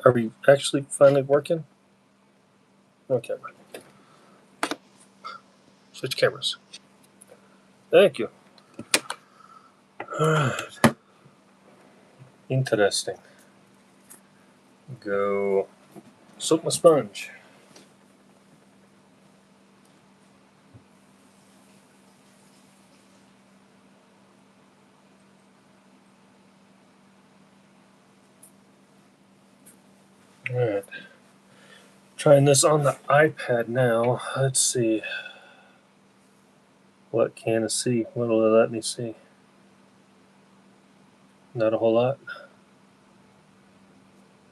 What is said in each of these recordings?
Are we actually finally working? Okay. Switch cameras. Thank you. Alright. Interesting. Go soak my sponge. Alright. Trying this on the iPad now. Let's see. What can I see? What will it let me see? Not a whole lot.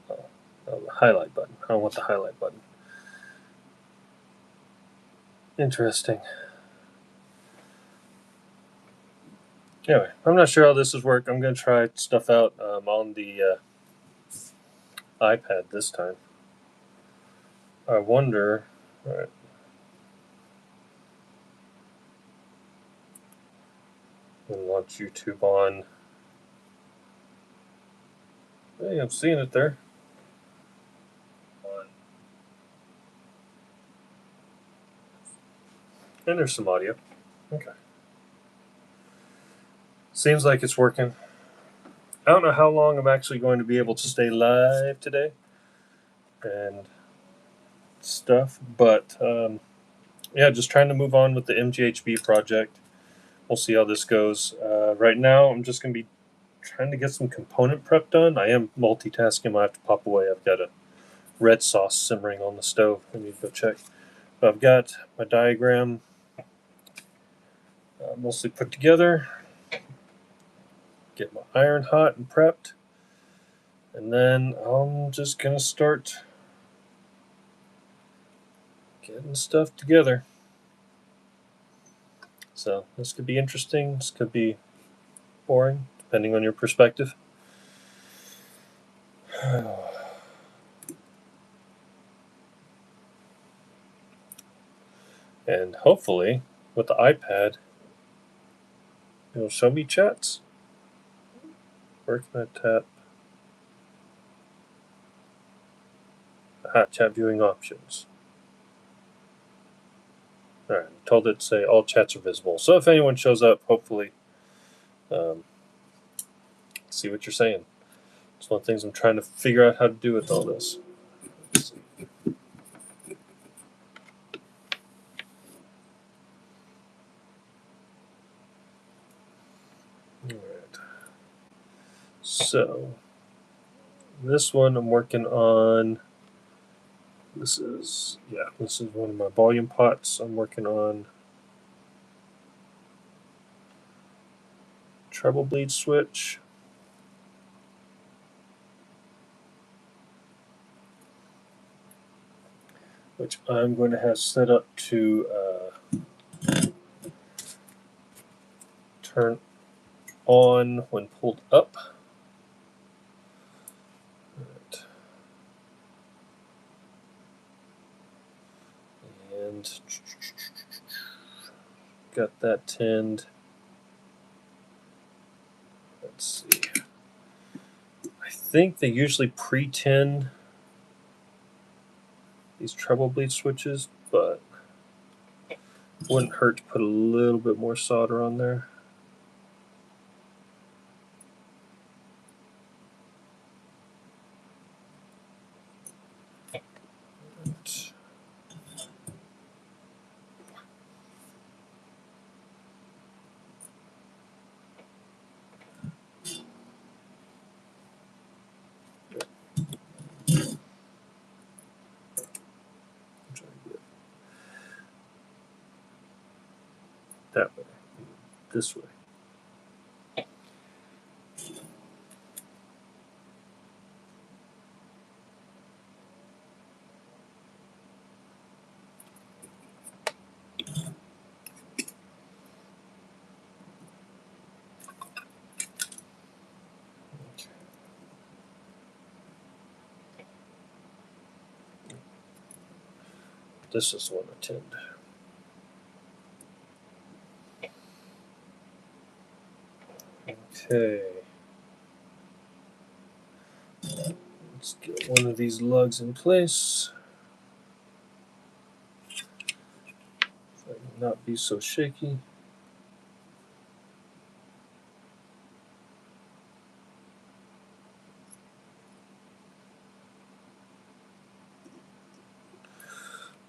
Oh, the highlight button. I don't want the highlight button. Interesting. Anyway, I'm not sure how this is work. I'm going to try stuff out on the iPad this time. I wonder. All right. And launch YouTube on. Hey, I'm seeing it there. And there's some audio. Okay. Seems like it's working. I don't know how long I'm actually going to be able to stay live today and stuff, but yeah, just trying to move on with the MGHB project. We'll see how this goes. Right now, I'm just going to be trying to get some component prep done. I am multitasking. I have to pop away. I've got a red sauce simmering on the stove. I need to go check. But I've got my diagram mostly put together. Get my iron hot and prepped. And then I'm just going to start getting stuff together. So this could be interesting. This could be boring, depending on your perspective. And hopefully, with the iPad, it'll show me chats. Where can I tap? Aha, chat viewing options. Alright, I told it to say all chats are visible. So if anyone shows up, hopefully, see what you're saying. It's one of the things I'm trying to figure out how to do with all this. Let's see. Alright. So, this one I'm working on. This is one of my volume pots. I'm working on treble bleed switch. Which I'm going to have set up to turn on when pulled up. Right. And got that tinned. Let's see. I think they usually pre-tin these treble bleed switches, but wouldn't hurt to put a little bit more solder on there. Right. That way. This way. This is the one I tinned. Okay. Let's get Get one of these lugs in place. If I can not be so shaky.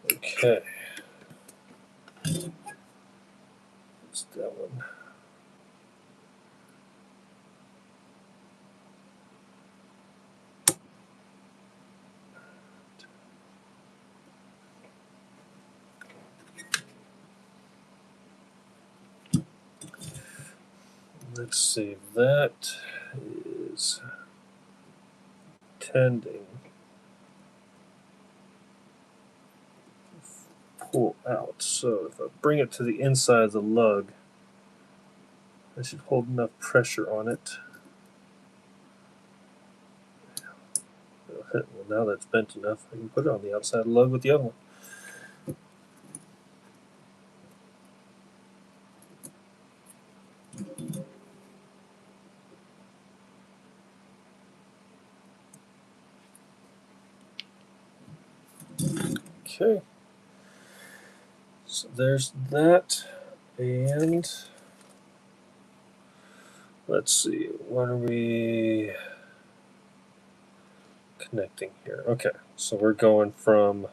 Okay. That's that one. Let's see, that is tending to pull out. So if I bring it to the inside of the lug, I should hold enough pressure on it. Well, now that's bent enough, I can put it on the outside of the lug with the other one. Okay. So there's that. And let's see, what are we connecting here? Okay, so we're going from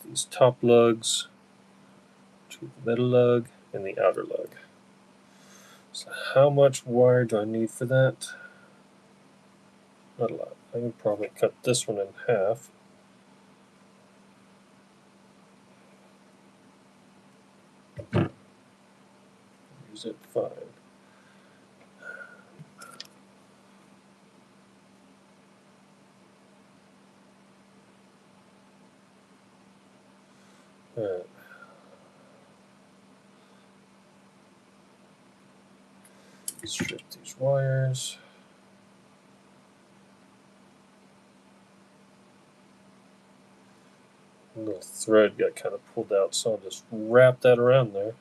these top lugs to the middle lug and the outer lug. So how much wire do I need for that? Not a lot. I can probably cut this one in half. Use it fine. Alright. Strip these wires. A little thread got kind of pulled out, so I'll just wrap that around there.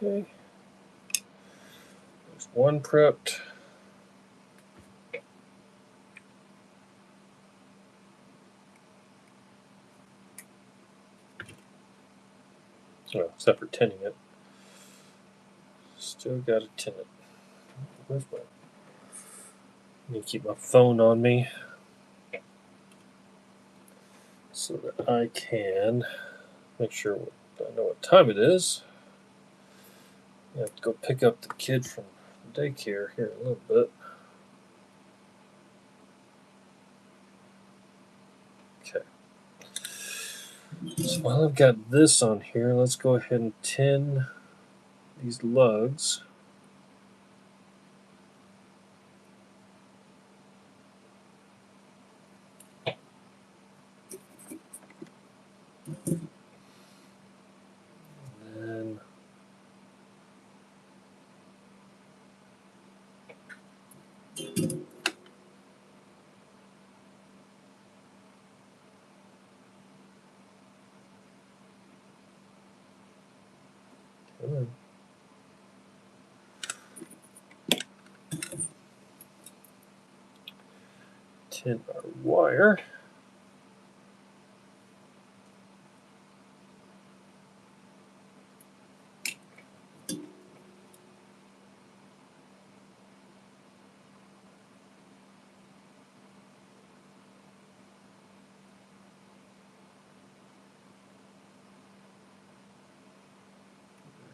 Okay. There's one prepped. Well, except for tinning it. Still got to tin it. Where's my... I need to keep my phone on me so that I can make sure I know what time it is. I have to go pick up the kid from daycare here in a little bit. Okay. So while I've got this on here, let's go ahead and tin these lugs. And then tin our wire.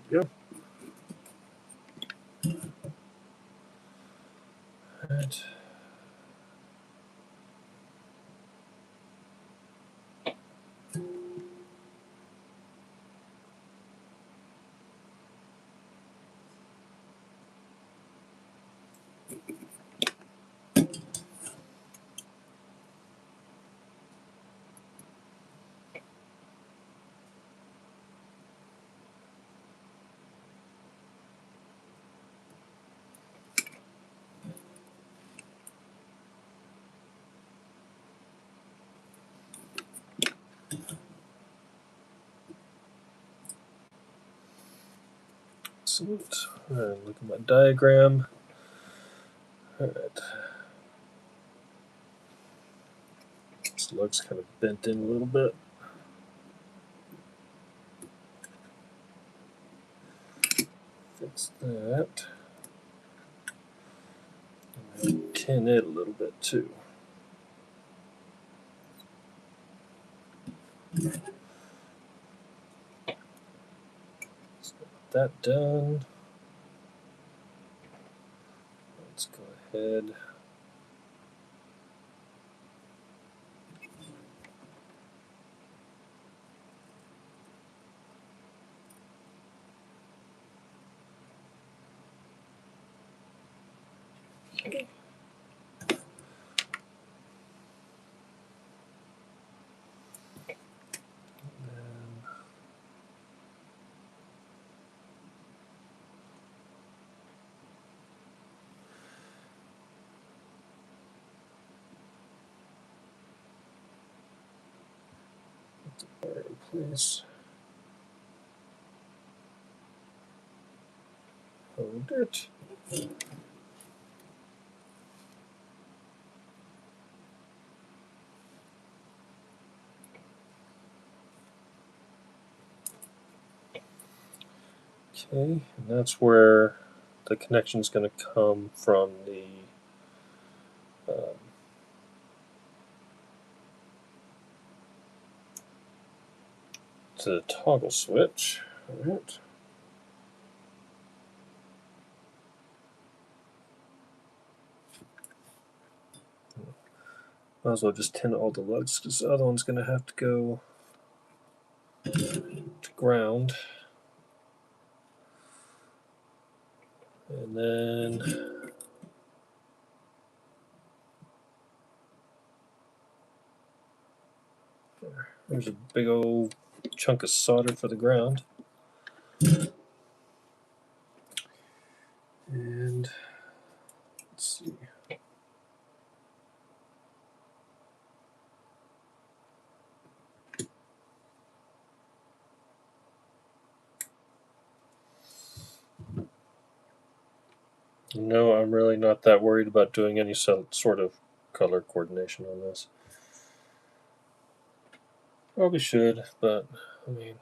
There we go. Right. Excellent. All right, look at my diagram. All right. This lug's kind of bent in a little bit. Fix that. And tin it a little bit too. Let's get that done. Let's go ahead. Okay. Wire in place. Hold it. Okay, and that's where the connection is going to come from the to the toggle switch. All right. Might as well just tin all the lugs because the other one's going to have to go to ground. And then there's a big old chunk of solder for the ground. And let's see. No, I'm really not that worried about doing any sort of color coordination on this. Probably should, but I mean,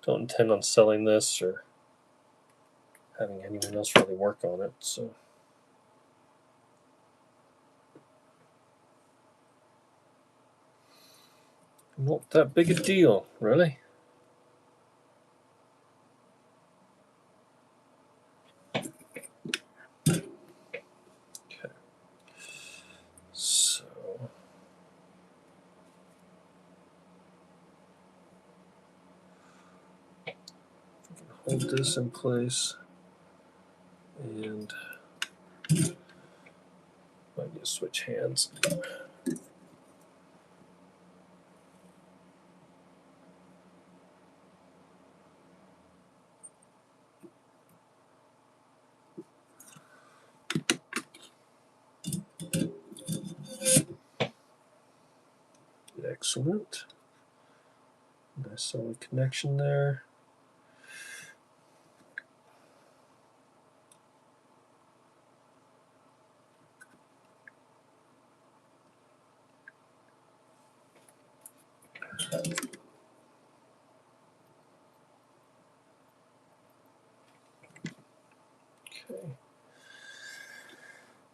don't intend on selling this or having anyone else really work on it, so. Not that big a deal, really. Okay. So we can hold this in place and might need to switch hands. Excellent. Nice solid connection there. Okay.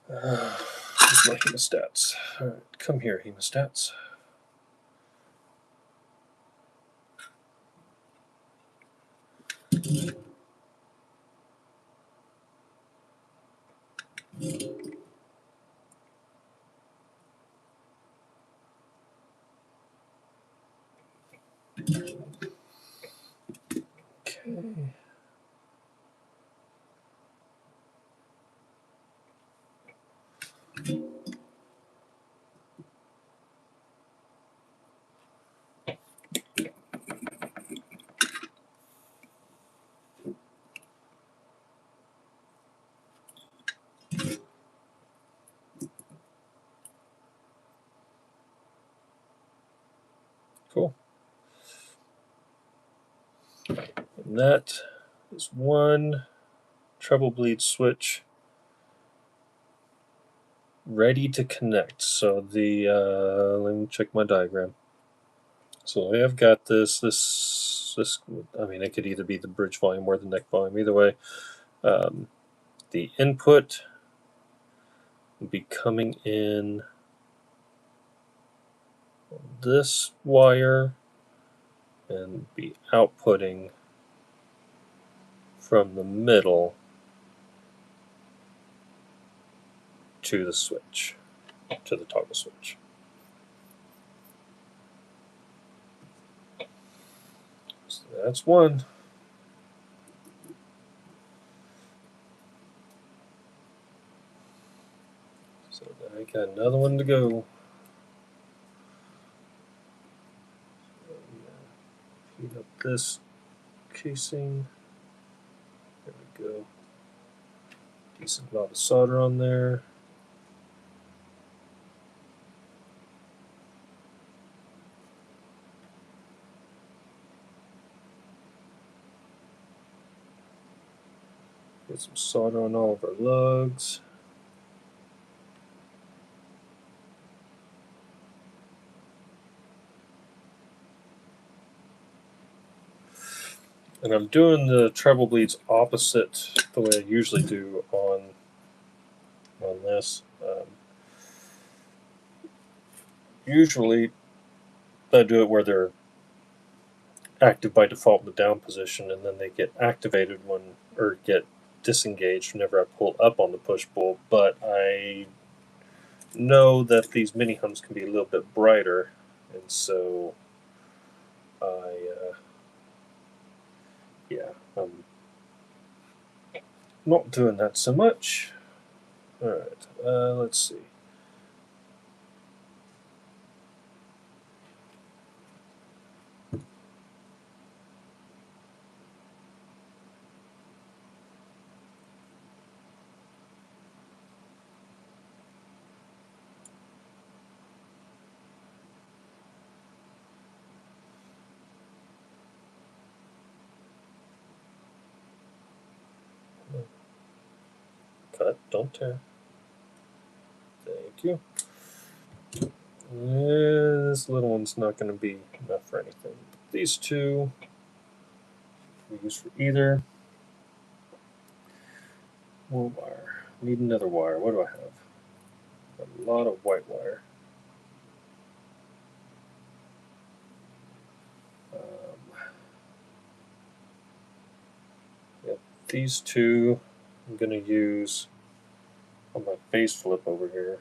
Here's my hemostats. All right, come here, hemostats. Okay. Cool. And that is one treble bleed switch ready to connect. So the let me check my diagram. So I've got this. I mean, it could either be the bridge volume or the neck volume. Either way, the input will be coming in this wire and be outputting from the middle to the switch, to the toggle switch. So that's one. So I got another one to go. Heat up this casing. There we go. Decent amount of solder on there. Get some solder on all of our lugs. And I'm doing the treble bleeds opposite the way I usually do on this. Usually I do it where they're active by default in the down position, and then they get activated or get disengaged whenever I pull up on the push pull. But I know that these mini hums can be a little bit brighter, and so I'm not doing that so much. All right, let's see. Cut, don't tear. Thank you. This little one's not going to be enough for anything. These two we use for either. More wire. Need another wire. What do I have? A lot of white wire. Yep, these two I'm going to use on my face flip over here.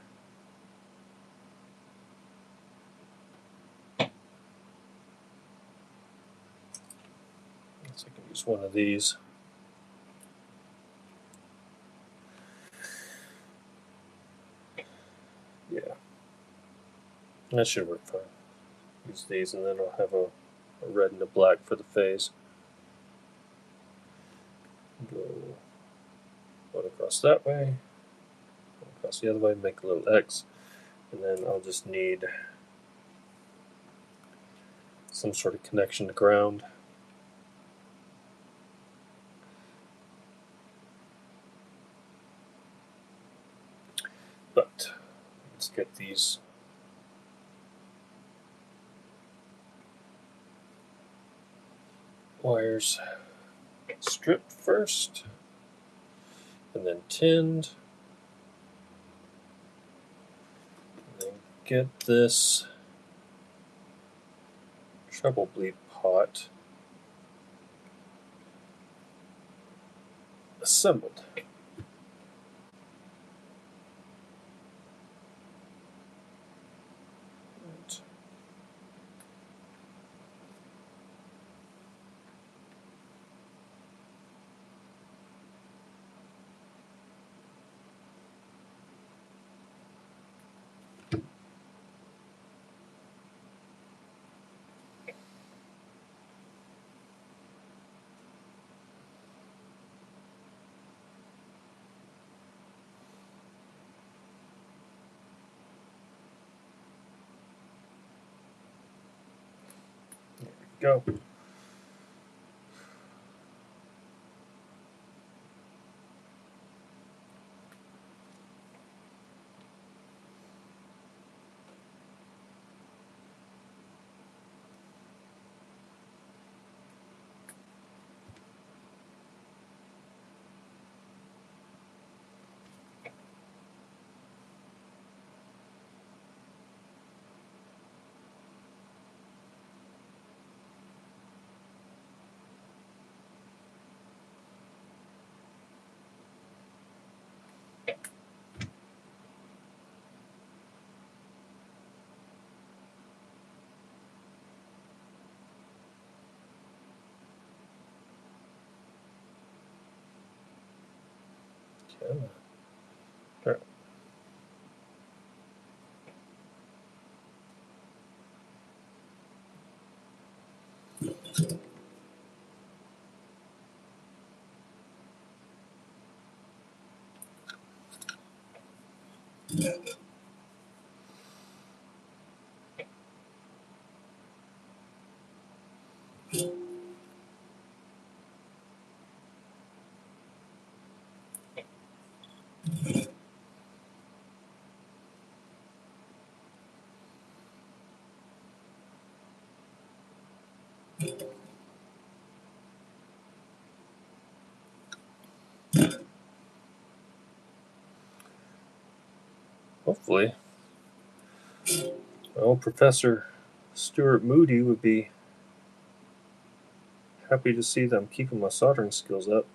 So I can use one of these. Yeah, that should work fine. Use these, and then I'll have a red and a black for the phase. Go one across that way, one across the other way, make a little X, and then I'll just need some sort of connection to ground. But let's get these wires stripped first, and then tinned. And then get this treble bleed pot assembled. Go. There. Hopefully. Well, Professor Stuart Moody would be happy to see that I'm keeping my soldering skills up.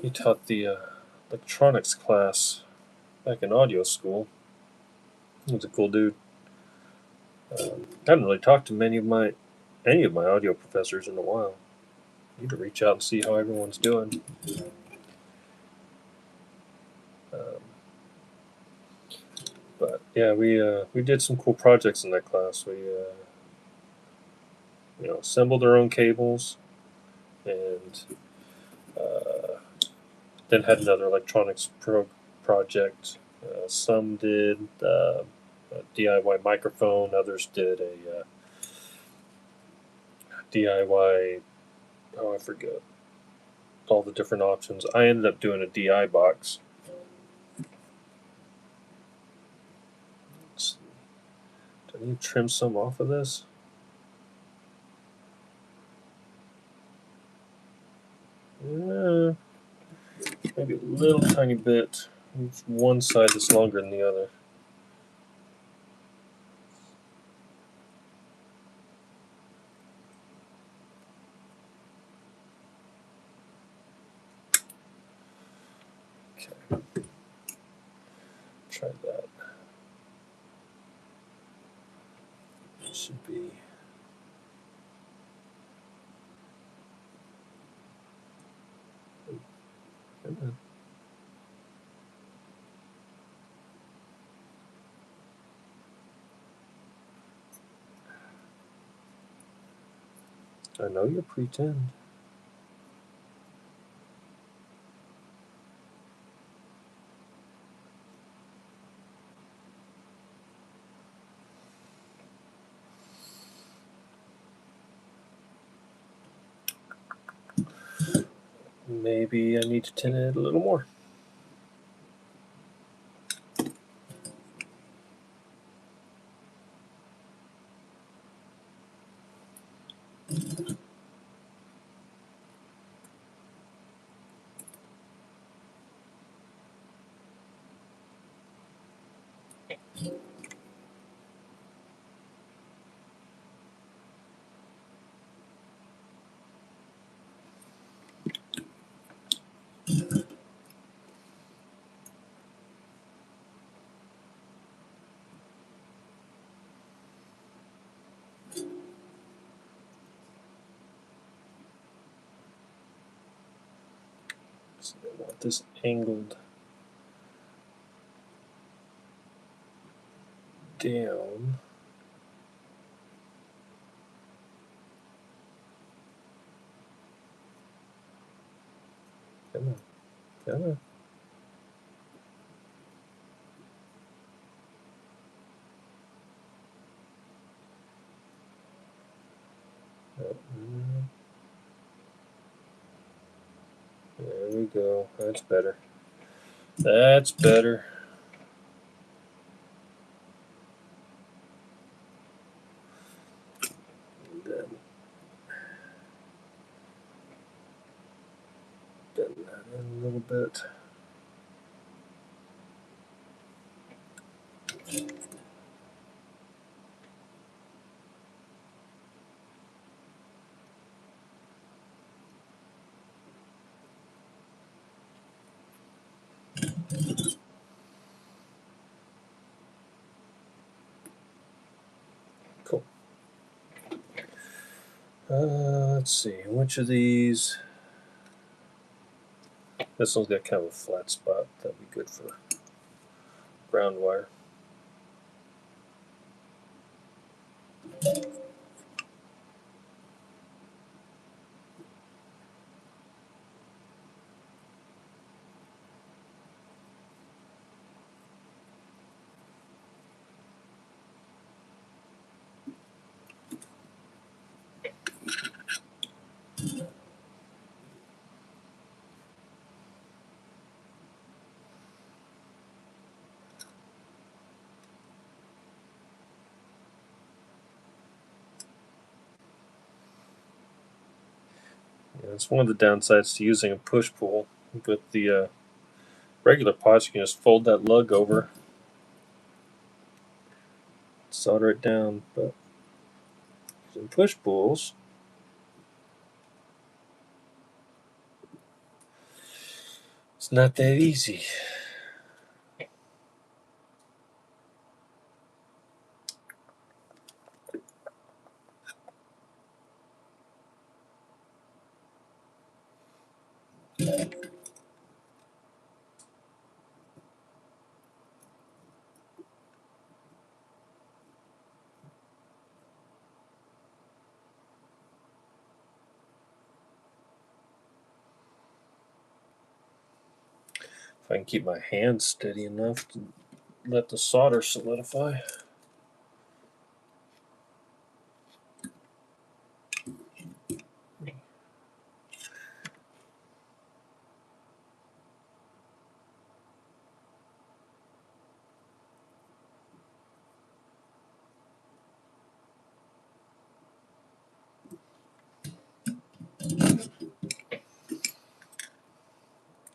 He taught the electronics class back in audio school. He was a cool dude. I haven't really talked to any of my audio professors in a while. Need to reach out and see how everyone's doing. But yeah, we did some cool projects in that class. We assembled our own cables, and then had another electronics project. Some did a DIY microphone. Others did a DIY. Oh, I forget all the different options. I ended up doing a DI box. Do I need to trim some off of this? Yeah, maybe a little tiny bit. One side is longer than the other. Okay. Try that. Should be. I know you pretend. Maybe I need to tin it a little more. So I want this angled down. Come on. Come on. There we go. That's better. That's better. Then bend that in a little bit. Cool. Let's see. Which of these? This one's got kind of a flat spot. That'd be good for ground wire. Yeah, it's one of the downsides to using a push pull. With the regular pots, you can just fold that lug over, solder it down. But using push pulls, it's not that easy. If I can keep my hand steady enough to let the solder solidify.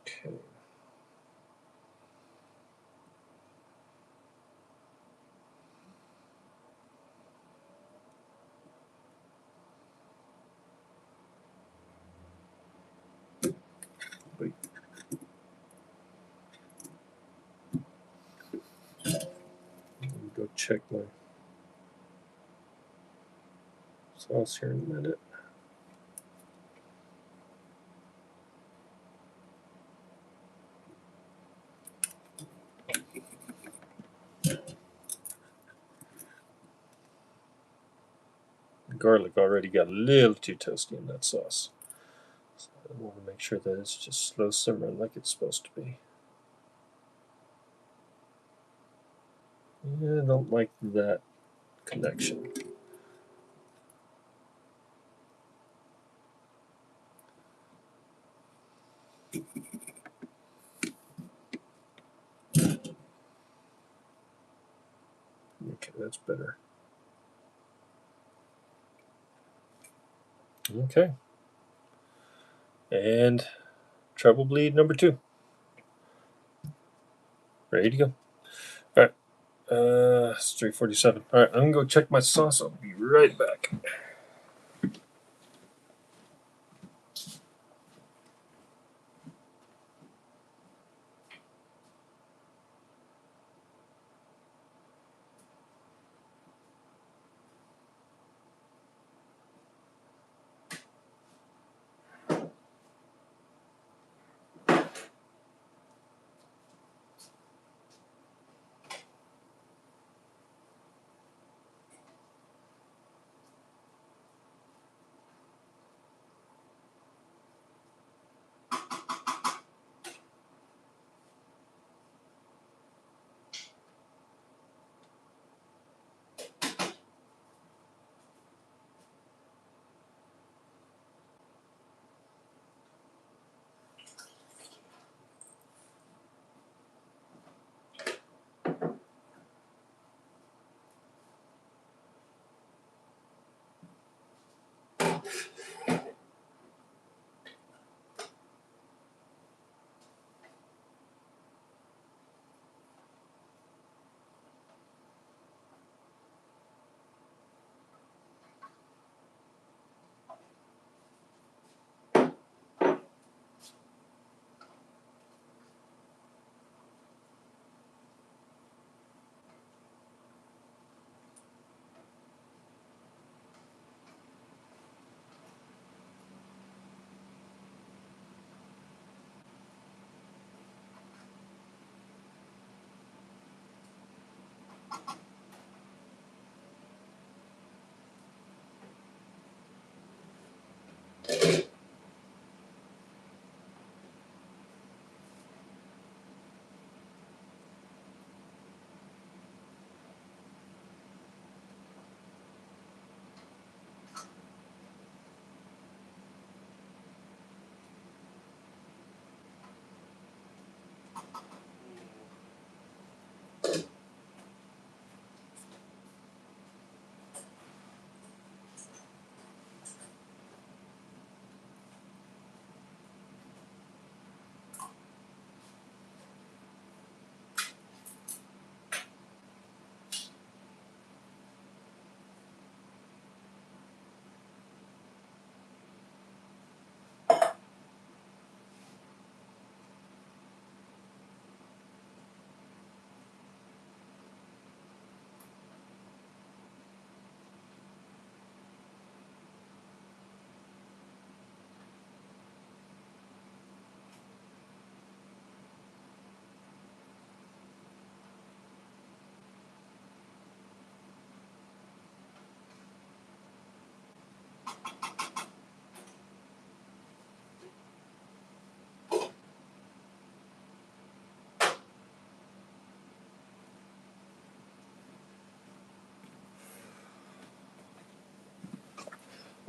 Okay. Wait. Let me go check my sauce here in a minute. The garlic already got a little too toasty in that sauce. So I want to make sure that it's just slow simmering like it's supposed to be. Yeah, I don't like that connection. Okay, that's better. Okay. And treble bleed number 2. Ready to go. All right. It's 3:47. All right, I'm gonna go check my sauce. I'll be right back.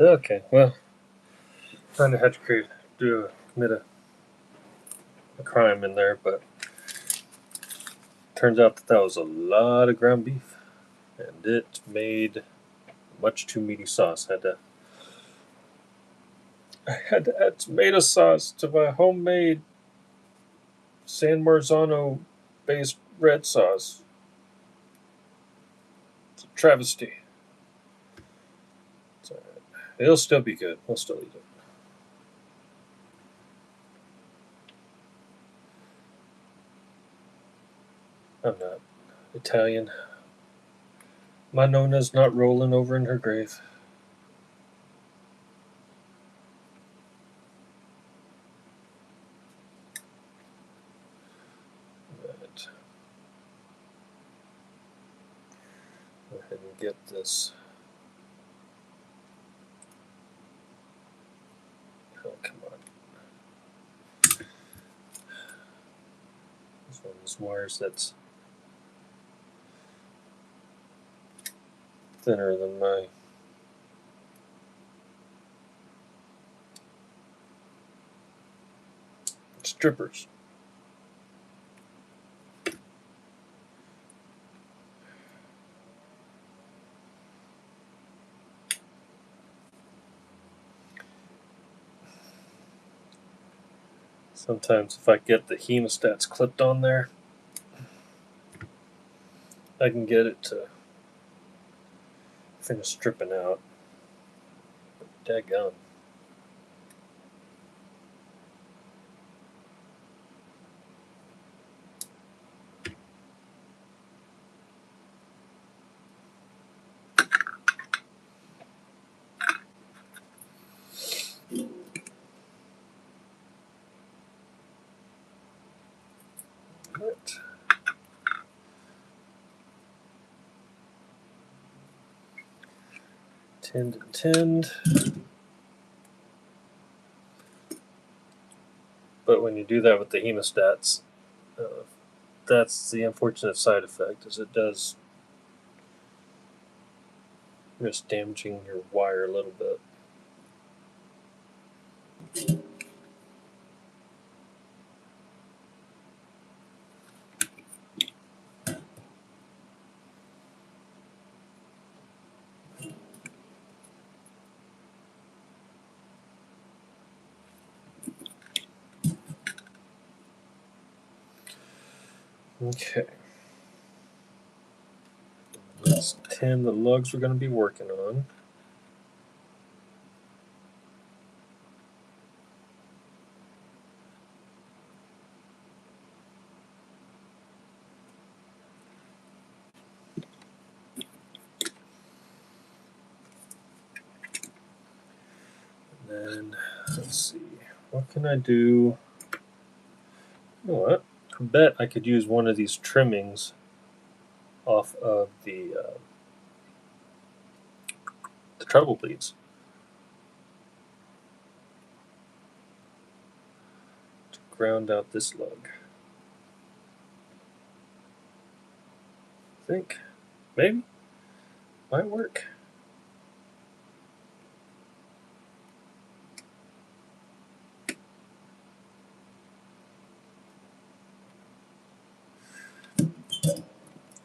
Okay, well, kind of had to commit a crime in there, but turns out that was a lot of ground beef, and it made much too meaty sauce. I had to add tomato sauce to my homemade San Marzano based red sauce. It's a travesty. It's all right. It'll still be good. We'll still eat it. I'm not Italian. My Nona's not rolling over in her grave. Right. Go ahead and get this. Oh, come on. This one of those wires that's thinner than my strippers. Sometimes if I get the hemostats clipped on there, I can get it to finish stripping out. Daggone. What? Tinned and tinned. But when you do that with the hemostats, that's the unfortunate side effect, is it does risk damaging your wire a little bit. Okay. Let's tin the lugs we're going to be working on. And then, let's see, what can I do? You know what? I bet I could use one of these trimmings off of the treble bleeds to ground out this lug. I think maybe might work.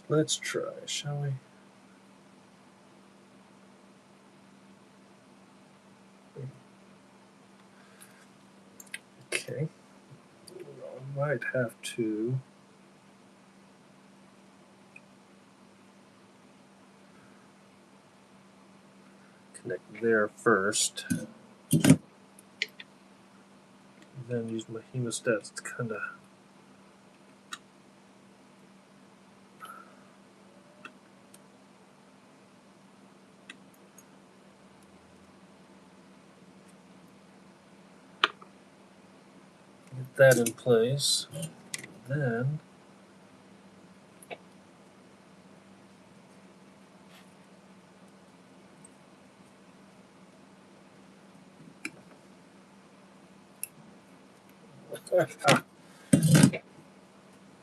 Let's try, shall we? Okay. I might have to connect there first. Then use my hemostats to kind of get that in place. Then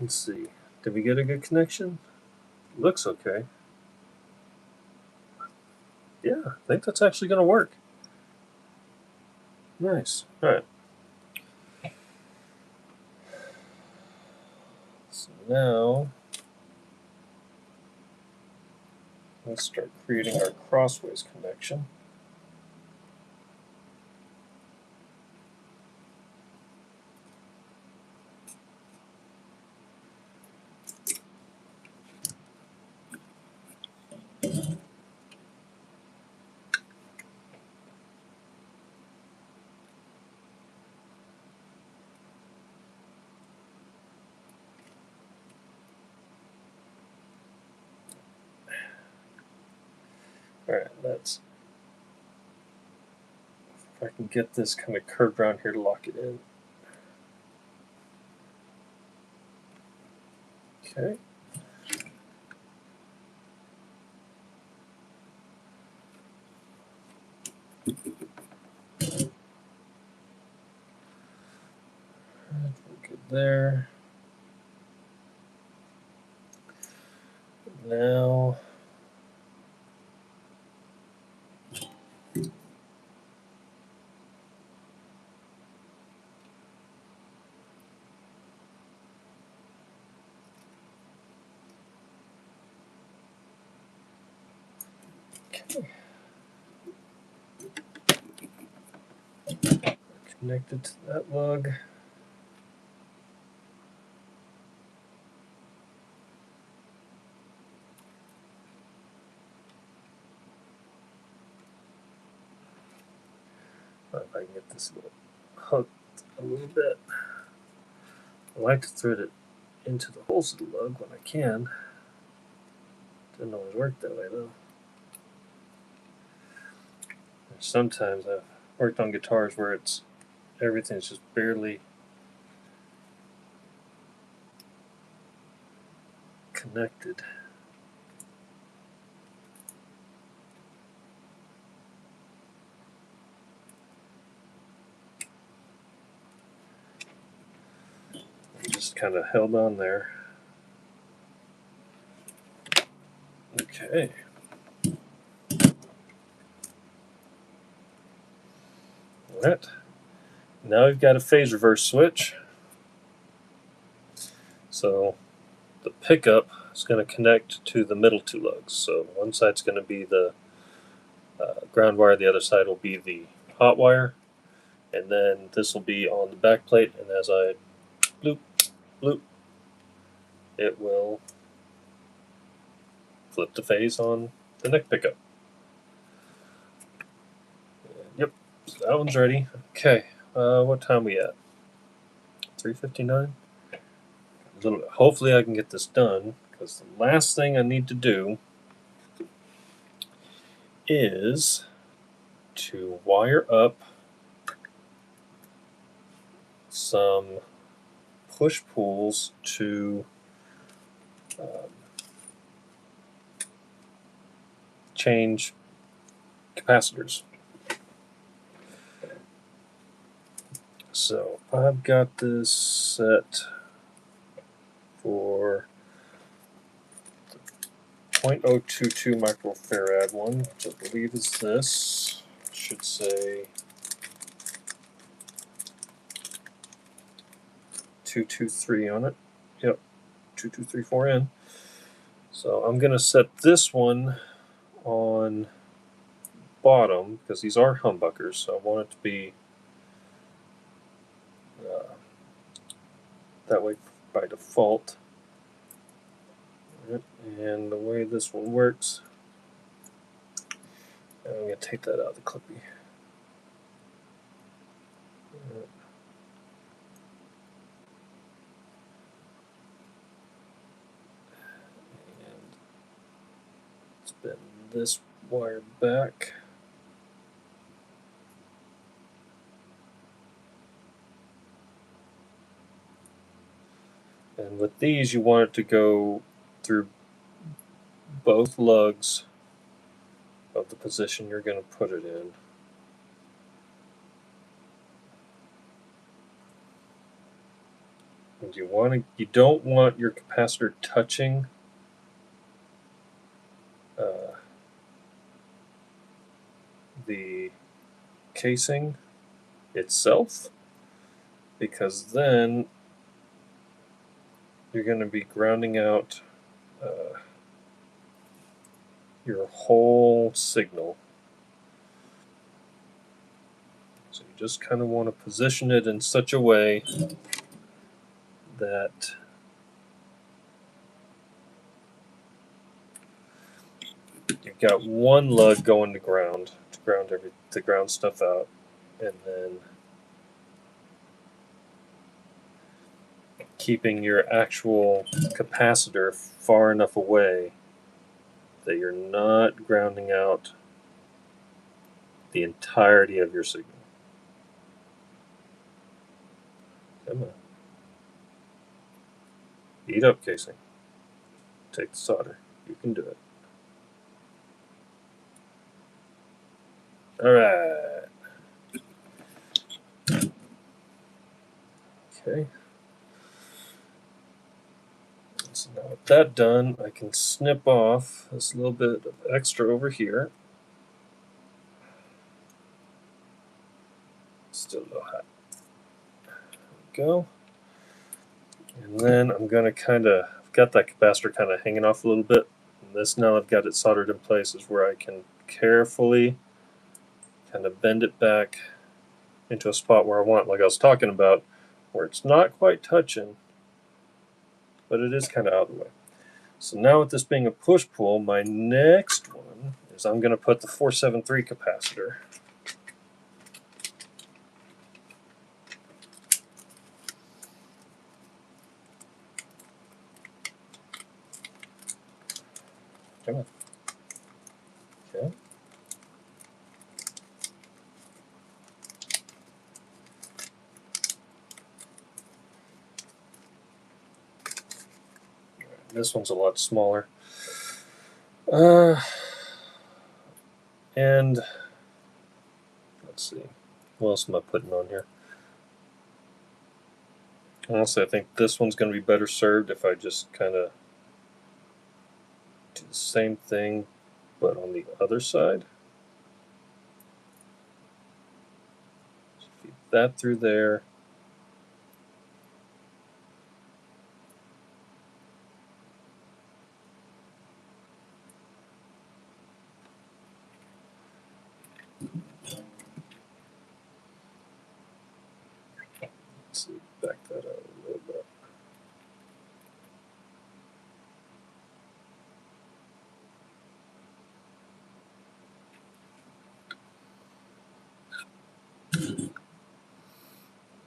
let's see. Did we get a good connection? Looks okay. Yeah, I think that's actually going to work. Nice. All right. So now let's start creating our crossways connection. All right, let's, if I can get this kind of curved around here to lock it in. Okay. We're good there. Now connected to that lug. If I can get this little hooked a little bit. I like to thread it into the holes of the lug when I can. Doesn't always work that way though. Sometimes I've worked on guitars where everything's just barely connected. Just kind of held on there. Okay. All right. Now we've got a phase reverse switch. So the pickup is going to connect to the middle two lugs. So one side's going to be the ground wire, the other side will be the hot wire, and then this will be on the back plate, and as I bloop, bloop, it will flip the phase on the neck pickup. Yep, so that one's ready. Okay, what time are we at? 3:59? A little bit. Hopefully I can get this done, because the last thing I need to do is to wire up some push-pulls to change capacitors. So I've got this set for the 0.022 microfarad one, which I believe is this. It should say 223 on it. Yep, 2234N. So I'm going to set this one on bottom because these are humbuckers, so I want it to be that way by default. And the way this one works, I'm going to take that out of the clippy. And spin this wire back. And with these, you want it to go through both lugs of the position you're going to put it in. And you don't want your capacitor touching the casing, itself, because then you're going to be grounding out your whole signal. So you just kind of want to position it in such a way that you've got one lug going to ground stuff out, and then keeping your actual capacitor far enough away that you're not grounding out the entirety of your signal. Come on. Heat up, casing. Take the solder. You can do it. Alright. Okay. So now with that done, I can snip off this little bit of extra over here. Still a little hot. There we go. And then I'm going to I've got that capacitor kind of hanging off a little bit. And this, now I've got it soldered in place, is where I can carefully kind of bend it back into a spot where I want, like I was talking about, where it's not quite touching, but it is kind of out of the way. So now with this being a push-pull, my next one is I'm going to put the 473 capacitor. Come on. Okay. This one's a lot smaller. And let's see, what else am I putting on here? Honestly, I think this one's going to be better served if I just kind of do the same thing, but on the other side. So feed that through there. Let's see, back that out a little bit.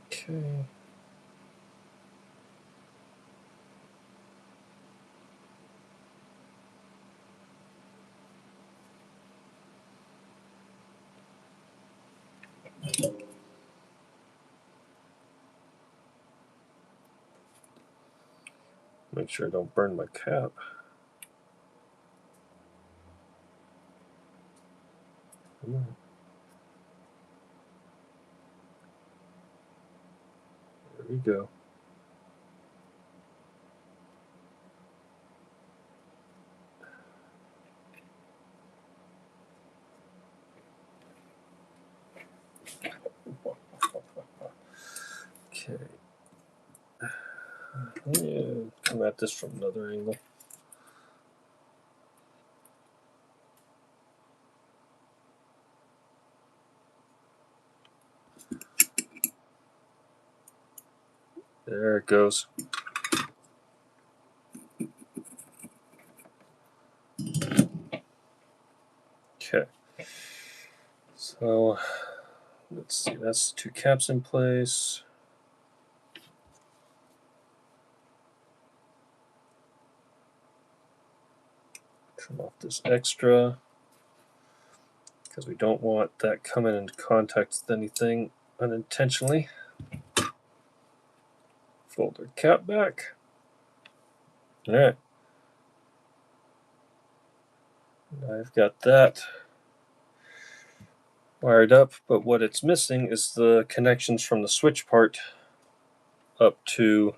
Okay. Make sure I don't burn my cap. Come on. There we go. Okay. Let me come at this from another angle. There it goes. Okay. So let's see, that's 2 caps in place. Trim off this extra, because we don't want that coming into contact with anything unintentionally. Fold our cap back. Alright. I've got that wired up, but what it's missing is the connections from the switch part up to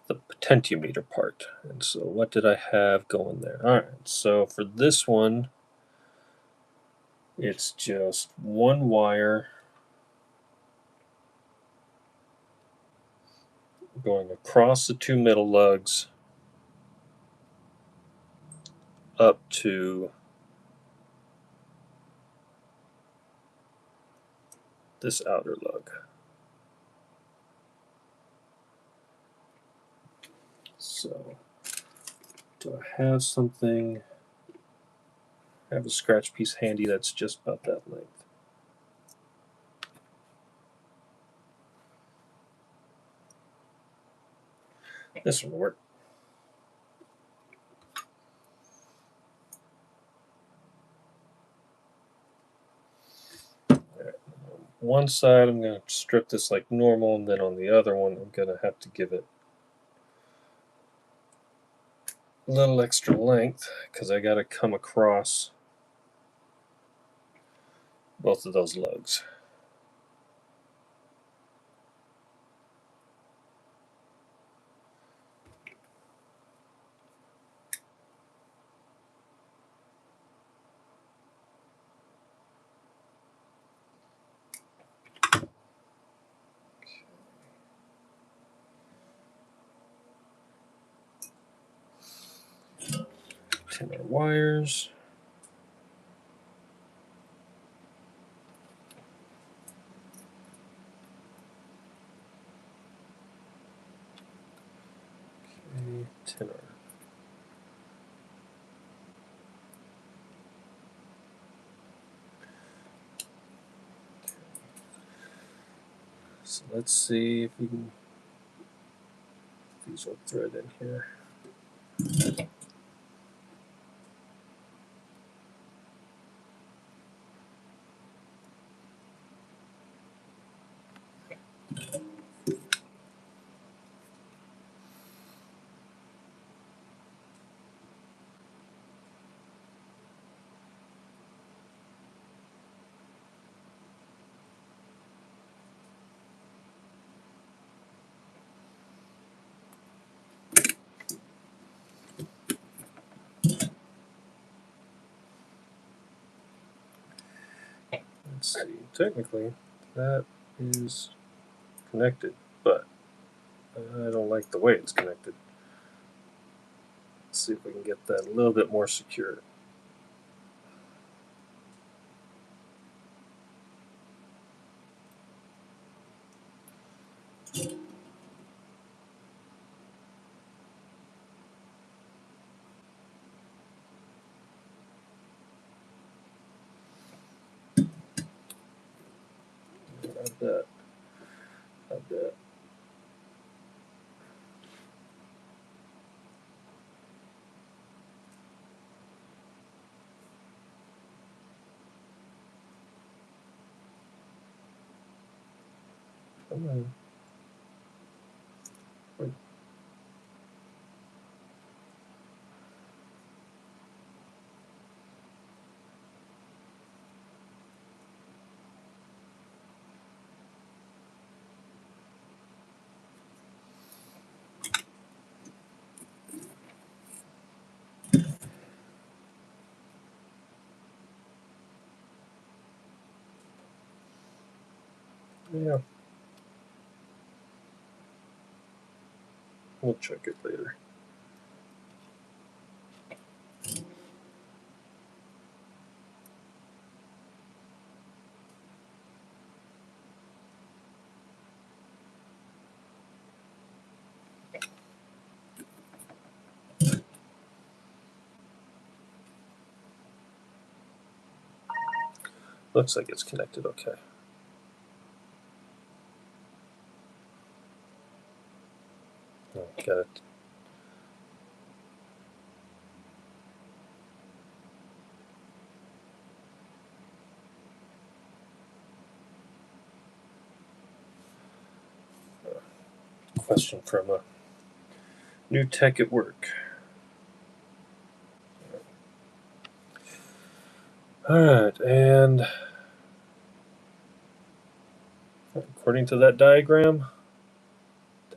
the potentiometer part. And so what did I have going there? Alright, so for this one, it's just one wire going across the two middle lugs up to this outer lug. So, do I have something? I have a scratch piece handy that's just about that length. This one will work. One side I'm going to strip this like normal, and then on the other one I'm going to have to give it a little extra length because I got to come across both of those lugs. Tin our wires. Okay, tin our. So let's see if we can. These will thread in here. Let's see. Technically, that is connected, but I don't like the way it's connected. Let's see if we can get that a little bit more secure. I bet. I bet. Come on. Wait. Yeah. We'll check it later. Looks like it's connected okay. Oh, got it. Question from a new tech at work. Alright, and according to that diagram,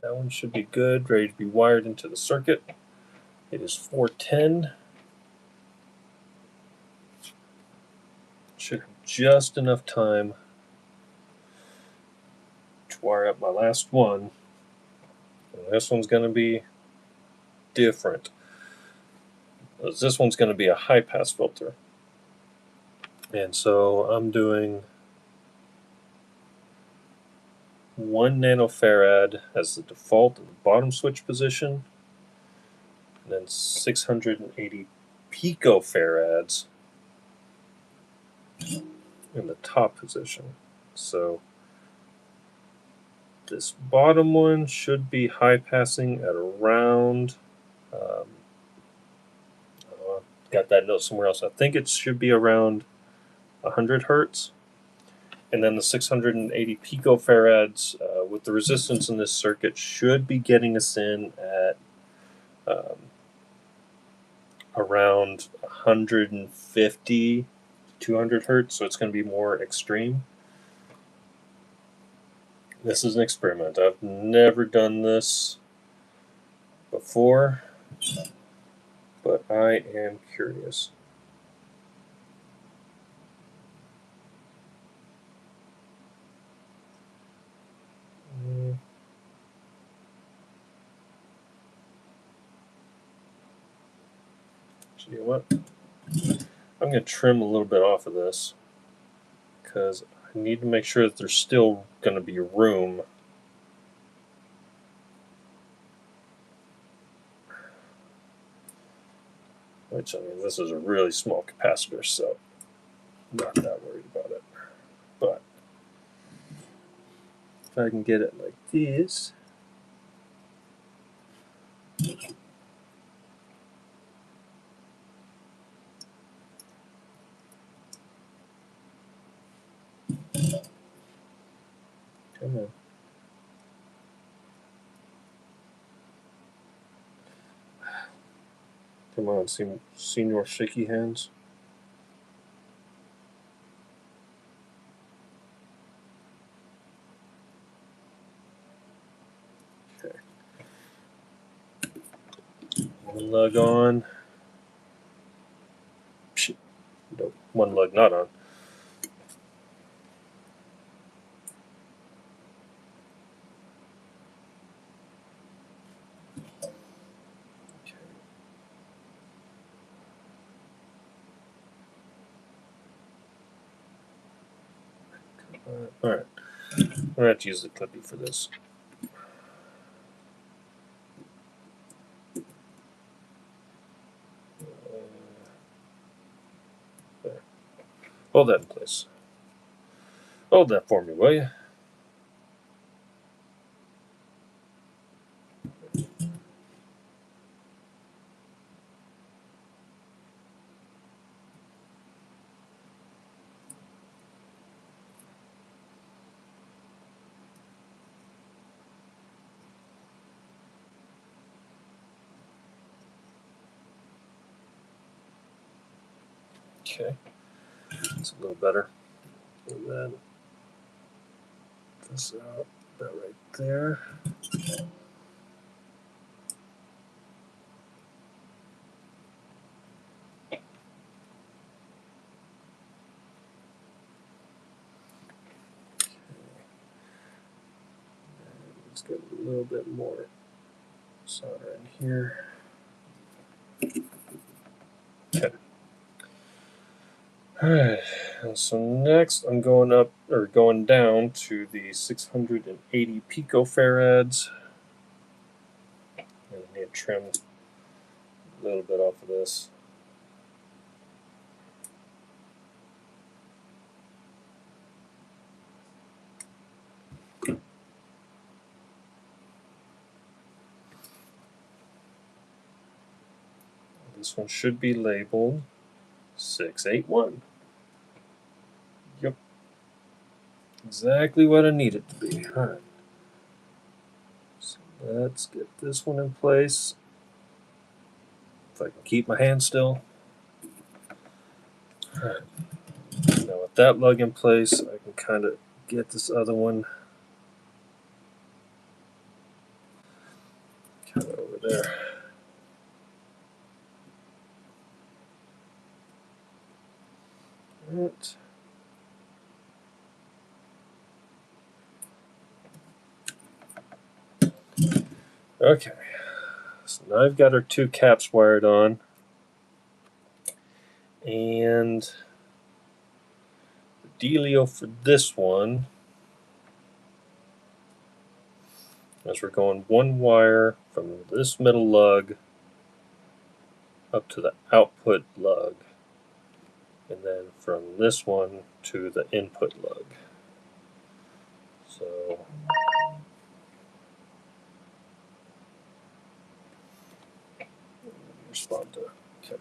that one should be good, ready to be wired into the circuit. It is 410. Should have just enough time to wire up my last one And this one's going to be different. This one's going to be a high pass filter. And so I'm doing 1 nanofarad as the default in the bottom switch position, and then 680 picofarads in the top position. So this bottom one should be high passing at around, got that note somewhere else. I think it should be around 100 hertz. And then the 680 picofarads with the resistance in this circuit should be getting us in at around 150 to 200 hertz, so it's going to be more extreme. This is an experiment. I've never done this before, but I am curious. So you know what? I'm going to trim a little bit off of this because I need to make sure that there's still going to be room. Which, I mean, this is a really small capacitor, so I'm not that worried about it. But if I can get it like this, come on. Come on, senior shaky hands. Okay. One lug on. Nope, one lug not on. Okay. All right. I'm going to have to use the clippy for this. There. Hold that in place. Hold that for me, will you? Okay. That's a little better. And then this out about right there. Let's get a little bit more solder in here. Okay. Alright, so next I'm going up or going down to the 680 picofarads. And I need to trim a little bit off of this. This one should be labeled 681. Yep. Exactly what I need it to be. Alright. So let's get this one in place. If I can keep my hand still. Alright. Now with that lug in place, I can kind of get this other one kind of over there. Alright. Okay, so now I've got our two caps wired on, and the dealio for this one is we're going one wire from this middle lug up to the output lug, and then from this one to the input lug. So respond to Kevin.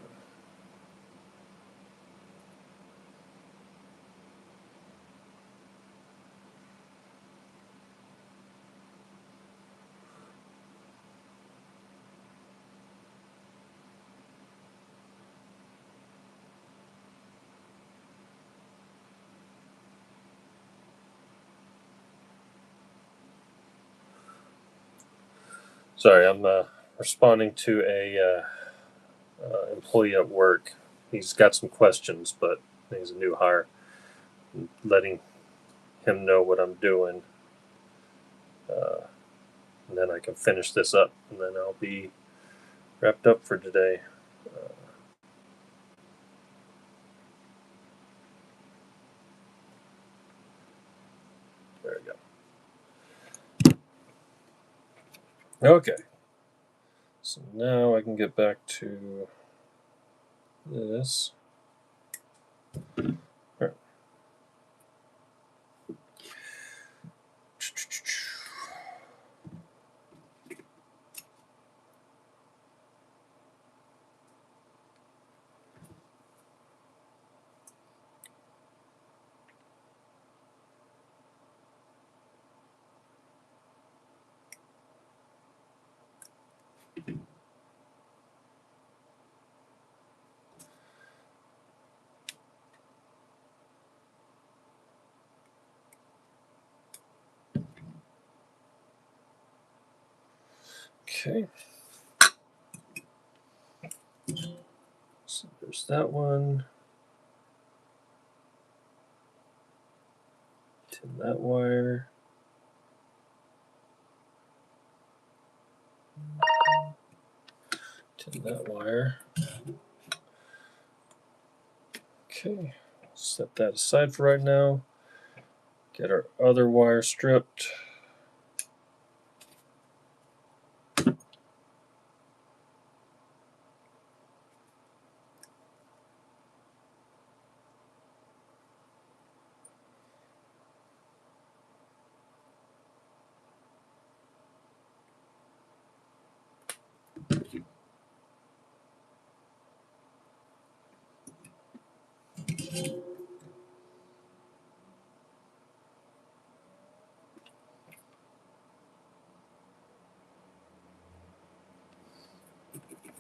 Sorry, I'm responding to a employee at work. He's got some questions, but he's a new hire. I'm letting him know what I'm doing, and then I can finish this up, and then I'll be wrapped up for today. There we go. Okay. So now I can get back to this. Right. Okay. So there's that one. Tin that wire. Tin that wire. Okay. Set that aside for right now. Get our other wire stripped.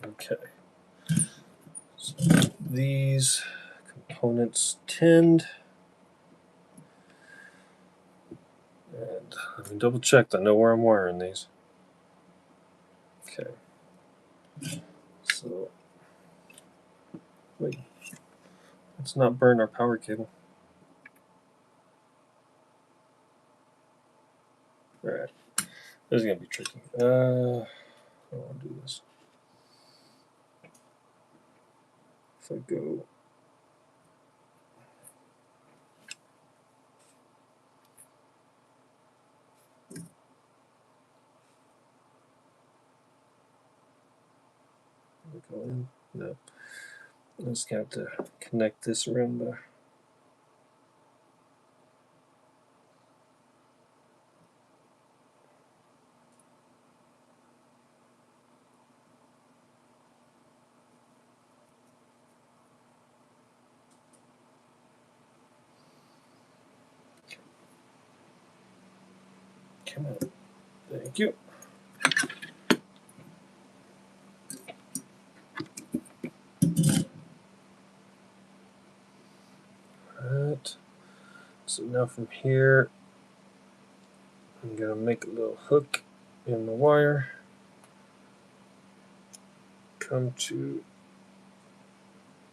Okay. So these components tinned. And let me double check. I know where I'm wiring these. Okay. So, wait. Let's not burn our power cable. Alright. This is going to be tricky. I don't want to do this. If I go. Go in. No. I'm just going to have to connect this around the. Come on. Thank you. Alright. So now from here, I'm going to make a little hook in the wire. Come to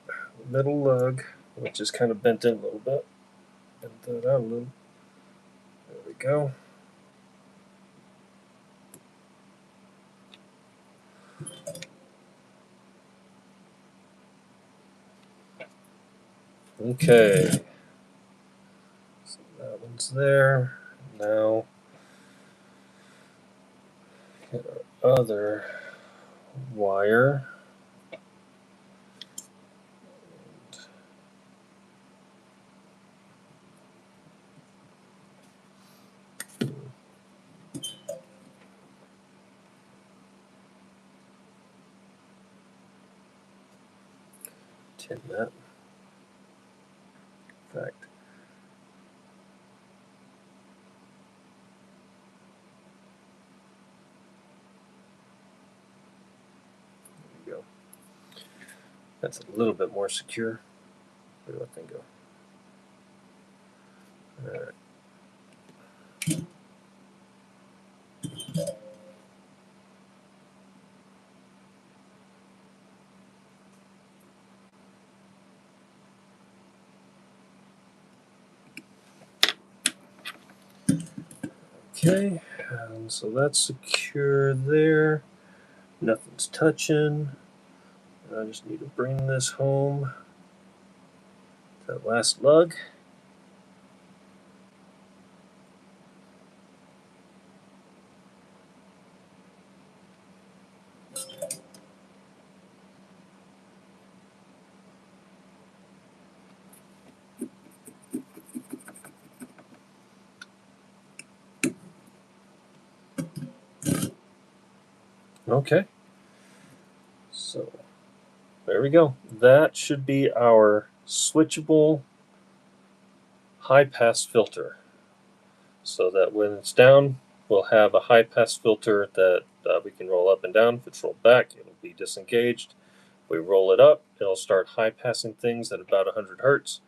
the middle lug, which is kind of bent in a little bit. Bend that out a little. There we go. Okay. So that one's there. Now, get our other wire. Tin that. In fact, there we go. That's a little bit more secure. Where do that thing go? All right. Okay, so that's secure there. Nothing's touching. I just need to bring this home. That last lug. Okay. So there we go. That should be our switchable high pass filter. So that when it's down, we'll have a high pass filter that we can roll up and down. If it's rolled back, it'll be disengaged. We roll it up, it'll start high passing things at about 100 hertz.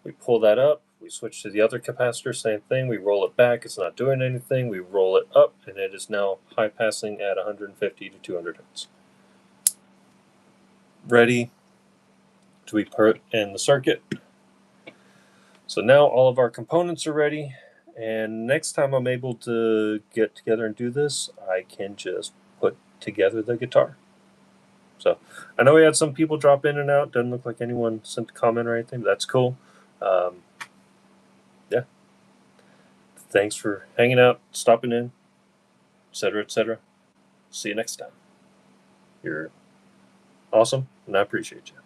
We pull that up, we switch to the other capacitor, same thing. We roll it back, it's not doing anything. We roll it up, and it is now high passing at 150 to 200 hertz. Ready to be put in the circuit. So now all of our components are ready, and next time I'm able to get together and do this, I can just put together the guitar. So I know we had some people drop in and out. Doesn't look like anyone sent a comment or anything, but that's cool. Yeah. Thanks for hanging out, stopping in, etc., etc. See you next time. You're awesome, and I appreciate you.